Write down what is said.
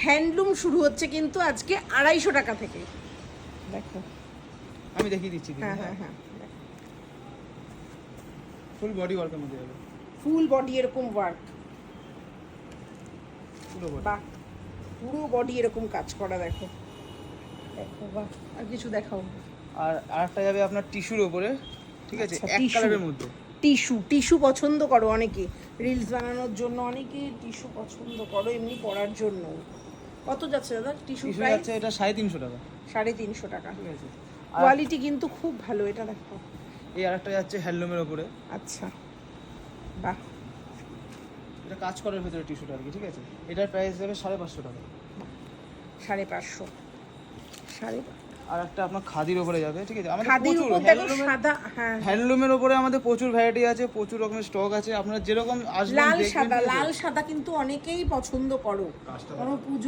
Handloom শুরু হচ্ছে কিন্তু আজকে 250 টাকা থেকে। দেখো আমি দেখিয়ে দিচ্ছি। হ্যাঁ হ্যাঁ হ্যাঁ, ফুল বডি ওয়ার্কের মধ্যে যাবে, ফুল বডি এরকম ওয়ার্ক, পুরো বডি। বাহ, পুরো বডি এরকম কাজ করা। দেখো দেখো, বাহ। আর কিছু দেখাও। আর আরেকটা যাবে আপনার টিস্যুর উপরে, ঠিক আছে, আচ্ছা, এক tissue। কালারের মধ্যে। টিস্যু পছন্দ করো অনেকে, রিলস বানানোর জন্য অনেকে টিস্যু পছন্দ করো, এমনি পরার জন্য। কত যাচ্ছে দাদা টিস্যু টিস্যু প্রাইস? যাচ্ছে এটা 350 টাকা। 350 টাকা। ঠিক আছে। কোয়ালিটি কিন্তু খুব ভালো, এটা দেখো। এই আরেকটা যাচ্ছে হ্যান্ডলুমের উপরে। আচ্ছা, বাহ, এটা কাজ করার ভিতরে টিস্যুটা আর কি, ঠিক আছে। এটার প্রাইস যাবে 550 টাকা। 550, 550। আর একটা আপনার খাদির উপরে যাবে, ঠিক আছে। আমাদের খাদির প্রচুর উপর দেখো সাদা, হ্যাঁ হ্যান্ডলুমের উপরে আমাদের প্রচুর ভ্যারাইটি আছে, প্রচুর রকমের স্টক আছে। আপনারা যেরকম আসবেন লাল দেখবেন, সাদা, ঠিক আছে? লাল সাদা কিন্তু অনেকেই পছন্দ করো, কোনো পুজো